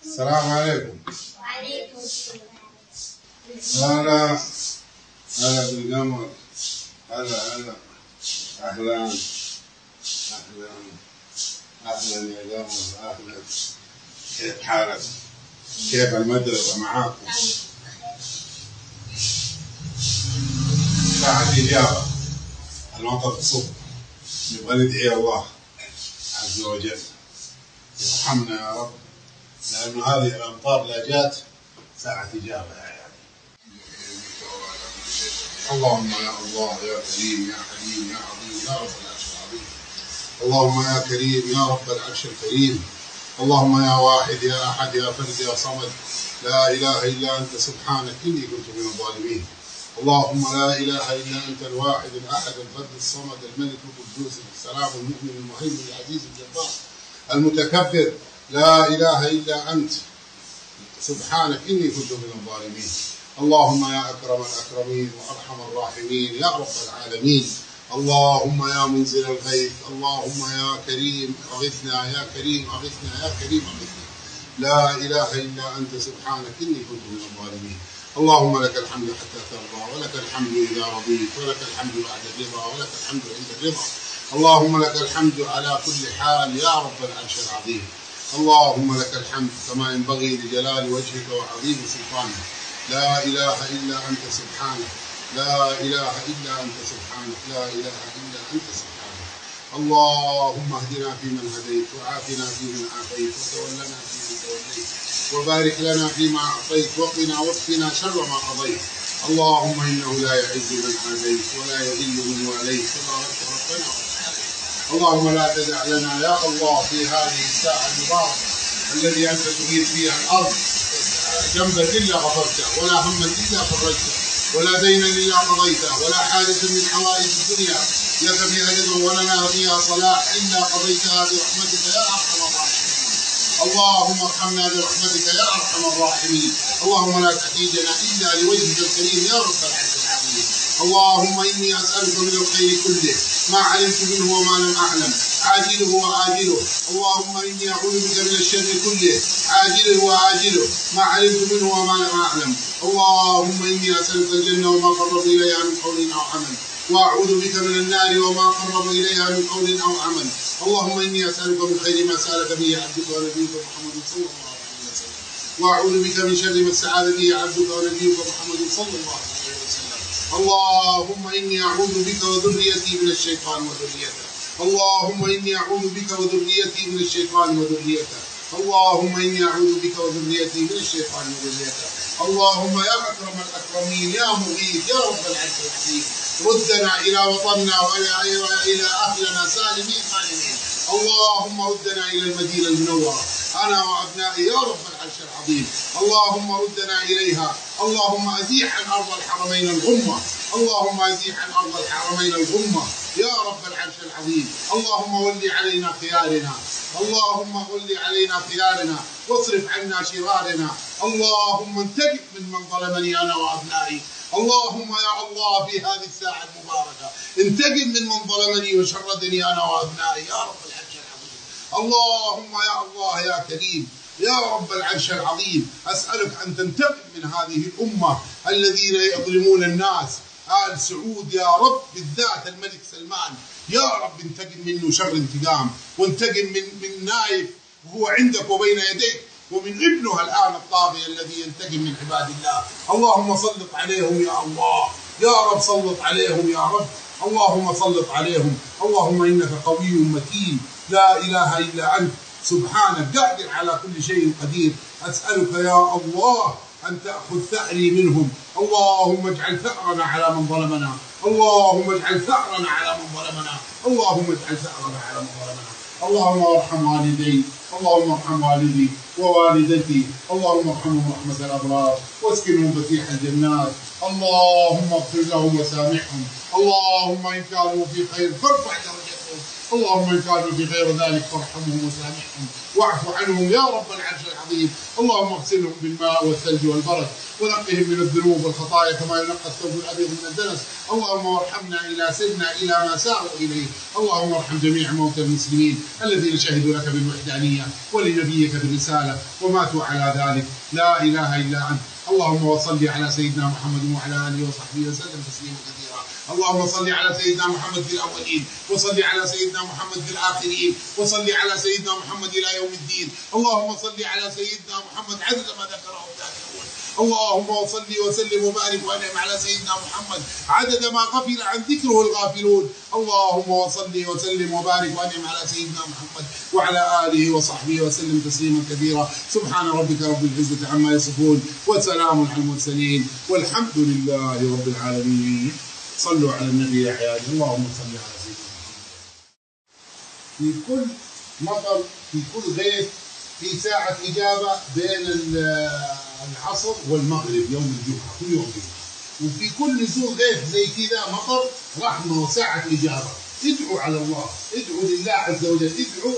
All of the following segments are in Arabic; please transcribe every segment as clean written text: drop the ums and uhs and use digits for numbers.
السلام عليكم. وعليكم السلام. هلا بالقمر. هلا اهلا اهلا يا قمر، اهلا. كيف حالك؟ كيف المدرسة معاكم؟ ساعة إجابة. المطر الصبح نبغى ندعي الله عز وجل يرحمنا يا رب، لأنه هذه الأمطار لا جات ساعة إجابة يعني. اللهم يا الله يا كريم يا حليم يا عظيم يا رب العرش العظيم. اللهم يا كريم يا رب العرش الكريم. اللهم يا واحد يا أحد يا فرد يا صمد، لا إله إلا أنت سبحانك إني كنت من الظالمين. اللهم لا إله إلا أنت الواحد الأحد الفرد الصمد الملك القدوس السلام المؤمن المهيمن العزيز الجبار المتكبر، لا إله إلا أنت سبحانك إني كنت من الظالمين. اللهم يا أكرم الأكرمين وأرحم الراحمين يا رب العالمين. اللهم يا منزل الغيث، اللهم يا كريم أغثنا يا كريم أغثنا يا كريم أغثنا، لا إله إلا أنت سبحانك إني كنت من الظالمين. اللهم لك الحمد حتى ترضى، ولك الحمد إذا رضيت، ولك الحمد بعد الرضا، ولك الحمد عند الرضا. اللهم لك الحمد على كل حال يا رب العرش العظيم. اللهم لك الحمد كما ينبغي لجلال وجهك وعظيم سلطانك. لا إله إلا أنت سبحانك، لا إله إلا أنت سبحانك، لا إله إلا أنت سبحانك. اللهم اهدنا فيمن هديت، وعافنا فيمن عافيت، وتولنا فيمن توليت، وبارك لنا فيما أعطيت، وقنا واكفنا شر ما قضيت. اللهم إنه لا يعز من عاديت ولا يذل من واليت، تبارك ربنا وتعالى. اللهم لا تدع لنا يا الله في هذه الساعة المباركة الذي أنت تغيث فيها الأرض ذنبا إلا غفرته، ولا هما إلا فرجته، ولا دينا إلا قضيته، ولا حاجة من حوائج الدنيا لك فيها رضا ولنا فيها صلاح إلا قضيتها برحمتك يا أرحم الراحمين. اللهم ارحمنا برحمتك يا أرحم الراحمين. اللهم لا تحيجنا إلا لوجهك الكريم يا رب العرش العظيم. اللهم إني أسألك من الخير كله ما علمت منه وما لم أعلم، عاجله وآجله. اللهم إني أعوذ بك من الشر كله عاجله وآجله ما علمت منه وما لم أعلم. اللهم إني أسألك الجنة وما قرب إليها من قول أو عمل، وأعوذ بك من النار وما قرب إليها من قول أو عمل. اللهم إني أسألك من خير ما سألك به عبدك ونبيك محمد صلى الله عليه وسلم، وأعوذ بك من شر ما استعاذ به عبدك ونبيك محمد صلى الله عليه وسلم. اللهم إني أعوذ بك وذريتي من الشيطان وذريته. اللهم إني أعوذ بك وذريتي من الشيطان وذريته. اللهم إني أعوذ بك وذريتي من الشيطان وذريته. اللهم يا أكرم الأكرمين يا مغيث يا رب العرش العظيم، ردنا إلى وطننا وإلى أهلنا سالمين غانمين. اللهم ردنا إلى المدينة المنورة أنا وأبنائي يا رب العرش العظيم. اللهم ردنا إليها. اللهم أزيح عن أرض الحرمين الغمة. اللهم أزيح عن أرض الحرمين الغمة يا رب العرش العظيم. اللهم ولي علينا خيارنا، اللهم ولي علينا خيارنا واصرف عنا شرارنا. اللهم انتقم من ظلمني أنا وأبنائي. اللهم يا الله في هذه الساعة المباركة انتقم من ظلمني وشردني أنا وأبنائي يا رب العرش العظيم. اللهم يا الله يا كريم يا رب العرش العظيم، أسألك أن تنتقم من هذه الأمة الذين يظلمون الناس. آل سعود يا رب بالذات الملك سلمان يا رب انتقم منه شر انتقام، وانتقم من نايف وهو عندك وبين يديك، ومن ابنها الآن الطاغية الذي ينتقم من عباد الله. اللهم سلط عليهم يا الله يا رب، سلط عليهم يا رب. اللهم سلط عليهم. اللهم إنك قوي متين لا إله إلا أنت سبحانك قادر على كل شيء قدير. أسألك يا الله أن تأخذ ثأري منهم. اللهم اجعل ثأرنا على من ظلمنا. اللهم اجعل ثأرنا على من ظلمنا. اللهم اجعل ثأرنا على من ظلمنا. اللهم ارحم والدي، اللهم ارحم والدي ووالدتي، اللهم ارحمهم رحمة الأبرار واسكنهم فسيح الجنات. اللهم اغفر لهم وسامحهم. اللهم إن كانوا في خير فارفع درجتهم. اللهم إن كانوا في غير ذلك فارحمهم وسامحهم واعف عنهم يا رب العرش العظيم. العظيم. اللهم اغسلهم بالماء والثلج والبرد ونقهم من الذنوب والخطايا كما ينقى الثوب الابيض من الدنس. اللهم ارحمنا الى سرنا الى ما ساروا اليه. اللهم ارحم جميع موتى المسلمين الذين شهدوا لك بالوحدانيه ولنبيك بالرساله وماتوا على ذلك. لا اله الا انت. اللهم وصل على سيدنا محمد وعلى اله وصحبه وسلم تسليما كثيرا. اللهم صل على سيدنا محمد في الاولين وصل على سيدنا محمد في الاخرين وصل على سيدنا محمد الى يوم الدين. اللهم صل على سيدنا محمد عدد ما ذكره الذاكرون. اللهم وصل وسلم وبارك وانعم على سيدنا محمد عدد ما غفل عن ذكره الغافلون. اللهم وصل وسلم وبارك وانعم على سيدنا محمد وعلى اله وصحبه وسلم تسليما كثيرا. سبحان ربك رب العزه عما يصفون وسلام على المرسلين والحمد لله رب العالمين. صلوا على النبي يا حياتي. اللهم صل على سيدنا محمد. في كل مطر، في كل غيث، في ساعة إجابة بين العصر والمغرب يوم الجمعة، كل يوم جمعة. وفي كل نزول غيث زي كذا مطر رحمة وساعة إجابة. ادعوا على الله، ادعوا لله عز وجل، ادعوا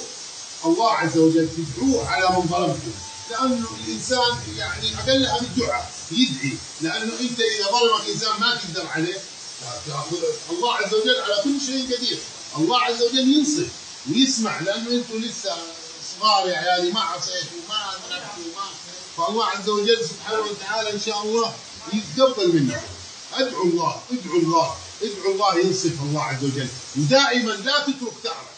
الله عز وجل، ادعوه على من ظلمكم. لأنه الإنسان يعني أقلها بالدعاء يدعي، لأنه أنت إذا ظلمك إنسان ما تقدر عليه. الله عز وجل على كل شيء قدير. الله عز وجل ينصف ويسمع، لأنه أنتم لسه صغار يا عيالي، ما عصيتوا ما أذنبتوا فالله عز وجل سبحانه وتعالى إن شاء الله يتقبل منكم. ادعوا الله، ادعوا الله، ادعوا الله ينصف الله عز وجل. ودائما لا تترك تعرف.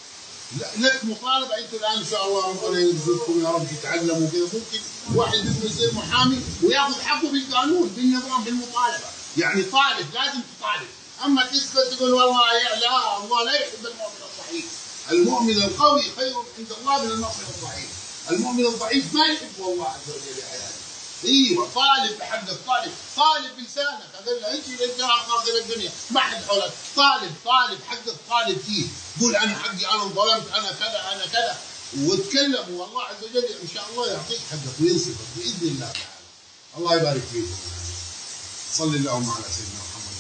لك مطالبة أنتم الآن إن شاء الله ربنا يرزقكم يا رب تتعلموا كذا. ممكن واحد يصير محامي وياخذ حقه بالقانون بالنظام بالمطالبة. يعني طالب لازم تطالب. أما تسكت تقول والله لا، الله لا يحب المؤمن الضعيف. المؤمن القوي خير عند الله من المؤمن الضعيف. المؤمن الضعيف ما يحبه الله عز وجل يا عيال. ايوه طالب بحقك، طالب بلسانك. هذا انت اللي اخر الدنيا ما حد حولك. طالب حقك، طالب فيه. قول انا حقي، انا ظلمت، انا كذا، انا كذا، واتكلم والله عز وجل ان شاء الله يعطيك حقك وينصفك باذن الله تعالى. الله يبارك فيكم. صلى اللهم على سيدنا محمد.